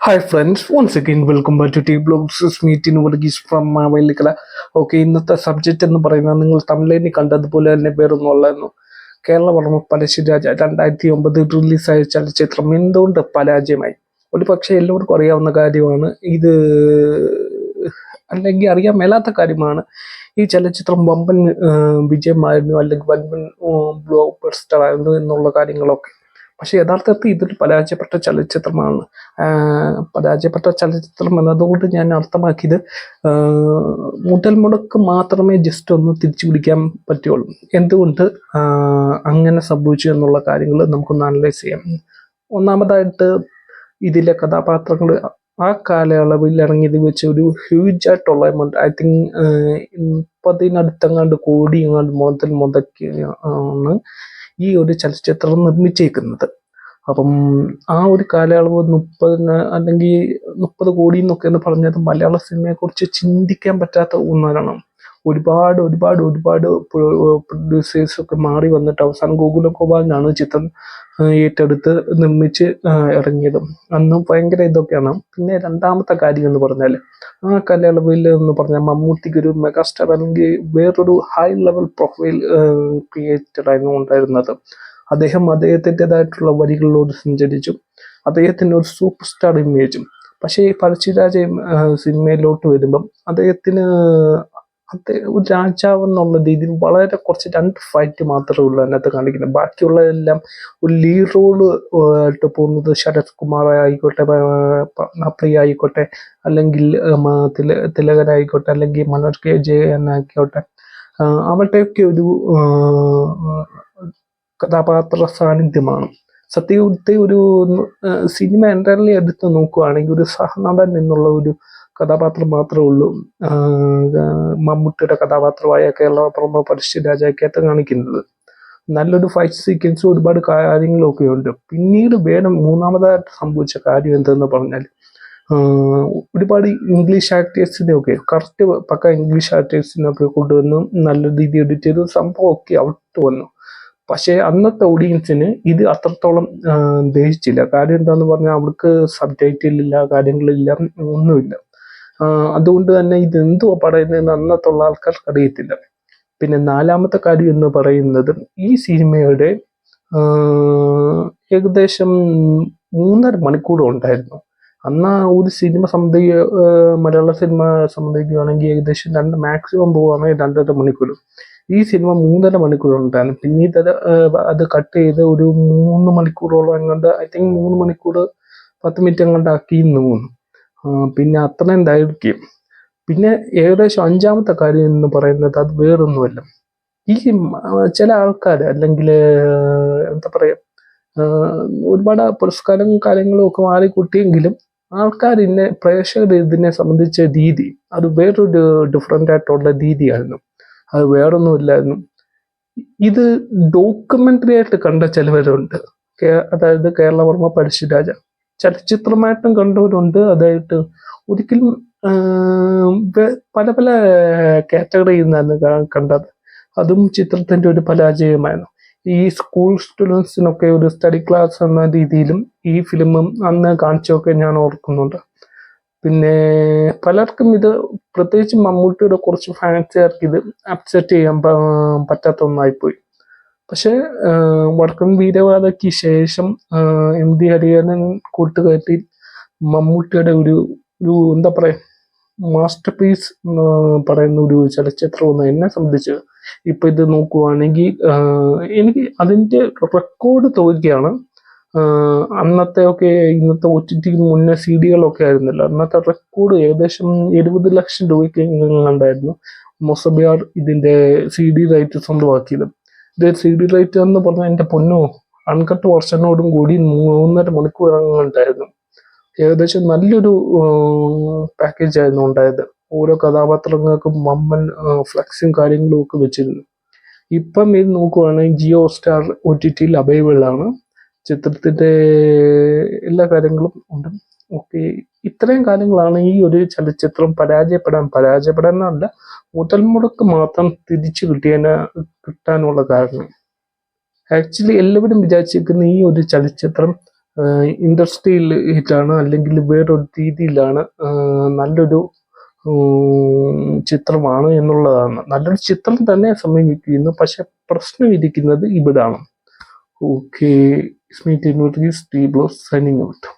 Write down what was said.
Hi friends, once again welcome back to T Blogs meeting Varghese from Mavelikala. Okay, ഇന്നത്തെ subject എന്ന് പറയുന്നത് നിങ്ങൾ തമിഴിൽ കണ്ടതുപോലെ തന്നെ വേറൊന്നുമല്ലായിരുന്നു. കേരളവർമ്മ പഴശ്ശിരാജ 2009 റിലീസായ ചലച്ചിത്രം എന്തുകൊണ്ട് പരാജയമായി? ഒരു പക്ഷേ എല്ലാവർക്കും അറിയാവുന്ന കാര്യമാണ് ഇത്, അല്ലെങ്കിൽ അറിയാൻ മേലാത്ത കാര്യമാണ്. ഈ ചലച്ചിത്രം വമ്പൻ വിജയമായിരുന്നു, അല്ലെങ്കിൽ വമ്പൻ ബ്ലോക്ക് ബസ്റ്റർ ആയിരുന്നു എന്നുള്ള കാര്യങ്ങളൊക്കെ. പക്ഷെ യഥാർത്ഥത്തിൽ ഇതൊരു പരാജയപ്പെട്ട ചലച്ചിത്രമാണ്. പരാജയപ്പെട്ട ചലച്ചിത്രം എന്നതുകൊണ്ട് ഞാൻ അർത്ഥമാക്കിയത് മുതൽ മുടക്ക് മാത്രമേ ജസ്റ്റ് ഒന്ന് തിരിച്ചു പിടിക്കാൻ പറ്റുള്ളൂ. എന്തുകൊണ്ട് അങ്ങനെ സംഭവിച്ചു എന്നുള്ള കാര്യങ്ങൾ നമുക്കൊന്ന് അനലൈസ് ചെയ്യാം. ഒന്നാമതായിട്ട് ഇതിലെ കഥാപാത്രങ്ങൾ ആ കാലയളവിൽ ഇറങ്ങിയത് വെച്ച് ഒരു ഹ്യൂജ് ആയിട്ടുള്ള എമൗണ്ട്, ഐ തിങ്ക് 30-നടുത്തെങ്ങാണ്ട് കോടി മുതൽ മുടക്കിയാണ് ഈ ഒരു ചലച്ചിത്രം നിർമ്മിച്ചേക്കുന്നത്. അപ്പം ആ ഒരു കാലയളവ് 30 കോടി എന്നൊക്കെ എന്ന് പറഞ്ഞത് മലയാള സിനിമയെ കുറിച്ച് ചിന്തിക്കാൻ പറ്റാത്ത ഒന്നാണ്. ഒരുപാട് ഒരുപാട് ഒരുപാട് പ്രൊഡ്യൂസേഴ്സ് ഒക്കെ മാറി വന്നിട്ട് അവസാനം ഗോകുലഗോപാലിനാണ് ചിത്രം ഏറ്റെടുത്ത് നിർമ്മിച്ച് ഇറങ്ങിയത്. അന്ന് ഭയങ്കര ഇതൊക്കെയാണ്. പിന്നെ രണ്ടാമത്തെ കാര്യം എന്ന് പറഞ്ഞാൽ, ആ കാലയളവിൽ എന്ന് പറഞ്ഞാൽ മമ്മൂട്ടിക്ക് ഒരു മെഗാസ്റ്റാർ അല്ലെങ്കിൽ വേറൊരു ഹൈ ലെവൽ പ്രൊഫൈൽ ക്രിയേറ്റഡ് ആയിരുന്നു ഉണ്ടായിരുന്നത്. അദ്ദേഹത്തിൻ്റെതായിട്ടുള്ള വരികളിലോട് സഞ്ചരിച്ചു. അദ്ദേഹത്തിന് ഒരു സൂപ്പർ സ്റ്റാർ ഇമേജും. പക്ഷേ ഈ പഴശ്ശിരാജ സിനിമയിലോട്ട് വരുമ്പം അദ്ദേഹത്തിന് ഒരു രാജാവ് എന്നുള്ള രീതിയിൽ വളരെ കുറച്ച് 2 ഫൈറ്റ് മാത്രമേ ഉള്ളൂ അതിനകത്ത് കാണിക്കുന്നത്. ബാക്കിയുള്ളതെല്ലാം ഒരു ലീഡ് റോള് ആയിട്ട് പോകുന്നത് ശരത് കുമാർ ആയിക്കോട്ടെ, പ്രിയ ആയിക്കോട്ടെ, അല്ലെങ്കിൽ തിലകനായിക്കോട്ടെ, അല്ലെങ്കിൽ മനോജ് കെ ജയൻ ആയിക്കോട്ടെ, അവരുടെയൊക്കെ ഒരു കഥാപാത്ര സാന്നിധ്യമാണ്. സത്യത്തിൽ ഒരു സിനിമ എൻ്റർലി എടുത്ത് നോക്കുകയാണെങ്കിൽ ഒരു സഹനടൻ എന്നുള്ള ഒരു കഥാപാത്രം മാത്രമേ ഉള്ളൂ മമ്മൂട്ടിയുടെ കഥാപാത്രമായ കേരളവർമ്മ പഴശ്ശിരാജയ്ക്കകത്ത് കാണിക്കുന്നത്. നല്ലൊരു ഫൈറ്റ് സീക്വൻസും ഒരുപാട് കാര്യങ്ങളൊക്കെ ഉണ്ട്. പിന്നീട് മൂന്നാമതായിട്ട് സംഭവിച്ച കാര്യം എന്തെന്ന് പറഞ്ഞാൽ, ഒരുപാട് ഇംഗ്ലീഷ് ആക്ടേഴ്സിനെയൊക്കെ കറക്റ്റ് പക്ക ഇംഗ്ലീഷ് ആക്ടേഴ്സിനൊക്കെ കൊണ്ടുവന്ന് നല്ല രീതിയിൽ എഡിറ്റ് ചെയ്ത് സംഭവമൊക്കെ ഔട്ട് വന്നു. പക്ഷേ അന്നത്തെ ഓഡിയൻസിന് ഇത് അത്രത്തോളം ദഹിച്ചില്ല. കാര്യം എന്താന്ന് പറഞ്ഞാൽ അവർക്ക് സബ് ടൈറ്റിലില്ല, കാര്യങ്ങളില്ല, ഒന്നുമില്ല. അതുകൊണ്ട് തന്നെ ഇത് എന്തുവാ പറയുന്നതെന്ന് അന്നത്തുള്ള ആൾക്കാർക്ക് അറിയത്തില്ല. പിന്നെ നാലാമത്തെ കാര്യം എന്ന് പറയുന്നത്, ഈ സിനിമയുടെ ഏകദേശം 3.5 മണിക്കൂർ ഉണ്ടായിരുന്നു. അന്ന് ഒരു സിനിമ മലയാള സിനിമ സംബന്ധിക്കുകയാണെങ്കിൽ ഏകദേശം മാക്സിമം പോവുകയാണെങ്കിൽ 2.5 മണിക്കൂർ. ഈ സിനിമ 3.5 മണിക്കൂർ ഉണ്ടായിരുന്നു. പിന്നീട് അത് കട്ട് ചെയ്ത് ഒരു 3 മണിക്കൂറോളം എങ്ങാണ്ട്, ഐ തിങ്ക് 3 മണിക്കൂർ 10 മിനിറ്റ് എങ്ങാണ്ട് ആക്കി തോന്നുന്നു. പിന്നെ അത്രയും ദൈർഘ്യം. പിന്നെ ഏകദേശം അഞ്ചാമത്തെ കാര്യം എന്ന് പറയുന്നത് അത് വേറൊന്നുമല്ല. ഈ ചില ആൾക്കാർ, അല്ലെങ്കിൽ എന്താ പറയാ, ഒരുപാട് പുരസ്കാരം കാര്യങ്ങളും ഒക്കെ മാറിക്കൂട്ടിയെങ്കിലും പ്രേക്ഷകർ ഇതിനെ സംബന്ധിച്ച രീതി അത് വേറൊരു ഡിഫറെൻ്റ് ആയിട്ടുള്ള രീതിയായിരുന്നു. അത് വേറൊന്നുമില്ലായിരുന്നു. ഇത് ഡോക്യുമെന്ററി ആയിട്ട് കണ്ട ചിലവരുണ്ട്. അതായത് കേരളവർമ്മ പഴശ്ശിരാജ ചലച്ചിത്രമായിട്ടും കണ്ടവരുണ്ട്. അതായിട്ട് ഒരിക്കലും പല പല കാറ്റഗറിയിൽ നിന്നായിരുന്നു കണ്ടത്. അതും ചിത്രത്തിന്റെ ഒരു പരാജയമായിരുന്നു. ഈ സ്കൂൾ സ്റ്റുഡൻസിനൊക്കെ ഒരു സ്റ്റഡി ക്ലാസ് എന്ന രീതിയിലും ഈ ഫിലിമും അന്ന് കാണിച്ചൊക്കെ ഞാൻ ഓർക്കുന്നുണ്ട്. പിന്നെ പലർക്കും ഇത്, പ്രത്യേകിച്ച് മമ്മൂട്ടിയുടെ കുറച്ച് ഫാൻസുകാർക്ക് ഇത് അക്സെപ്റ്റ് ചെയ്യാൻ പറ്റാത്ത ഒന്നായിപ്പോയി. പക്ഷെ വടക്കൻ വീരഗാഥയ്ക്ക് ശേഷം MD ഹരിഹരൻ കൂട്ടുകെട്ടി മമ്മൂട്ടിയുടെ ഒരു എന്താ പറയാ, മാസ്റ്റർ പീസ് പറയുന്ന ഒരു ചലച്ചിത്രമെന്ന് എന്നെ സംബന്ധിച്ച് ഇപ്പൊ ഇത് നോക്കുവാണെങ്കിൽ എനിക്ക് അതിന്റെ റെക്കോർഡ് തോന്നുകയാണ്. അന്നത്തെ ഒക്കെ ഇന്നത്തെ OTT മുന്നേ CD-കളൊക്കെ ആയിരുന്നല്ലോ. അന്നത്തെ റെക്കോർഡ് ഏകദേശം 70 ലക്ഷം രൂപയ്ക്ക് ഉണ്ടായിരുന്നു മൊസബിയാർ ഇതിന്റെ CD റൈറ്റ് സ്വന്തമാക്കിയത്. ഇത് CD റൈറ്റ് എന്ന് പറഞ്ഞാൽ എന്റെ പൊന്നോ, അൺകട്ട് വർഷനോടും കൂടി 3.5 മണിക്കൂർ ഉണ്ടായിരുന്നു. ഏകദേശം നല്ലൊരു പാക്കേജ് ആയിരുന്നു ഉണ്ടായത്. ഓരോ കഥാപാത്രങ്ങൾക്കും വമ്പൻ ഫ്ലക്സും കാര്യങ്ങളും ഒക്കെ വെച്ചിരുന്നു. ഇപ്പം ഇത് നോക്കുവാണെങ്കിൽ ജിയോ സ്റ്റാർ OTT അവൈലബിൾ ആണ്. ചിത്രത്തിന്റെ എല്ലാ കാര്യങ്ങളും ഉണ്ട്. ഓക്കെ, ഇത്രയും കാര്യങ്ങളാണ് ഈ ഒരു ചലച്ചിത്രം പരാജയപ്പെടാനല്ല, മുതൽ മുടക്ക് മാത്രം തിരിച്ചു കിട്ടാനുള്ള കാരണം. ആക്ച്വലി എല്ലാവരും വിചാരിച്ചിരിക്കുന്ന ഈ ഒരു ചലച്ചിത്രം ഇൻഡസ്ട്രിയിൽ ഹിറ്റാണ്, അല്ലെങ്കിൽ വേറൊരു രീതിയിലാണ്, നല്ലൊരു ചിത്രമാണ് എന്നുള്ളതാണ്. നല്ലൊരു ചിത്രം തന്നെ സമീപിക്കുന്നു, പക്ഷെ പ്രശ്നം ഇരിക്കുന്നത് ഇവിടാണ്. ഓക്കെ, സ്മീറ്റ് ടി ബ്ലോസ് സൈനിങ് ഔട്ട്.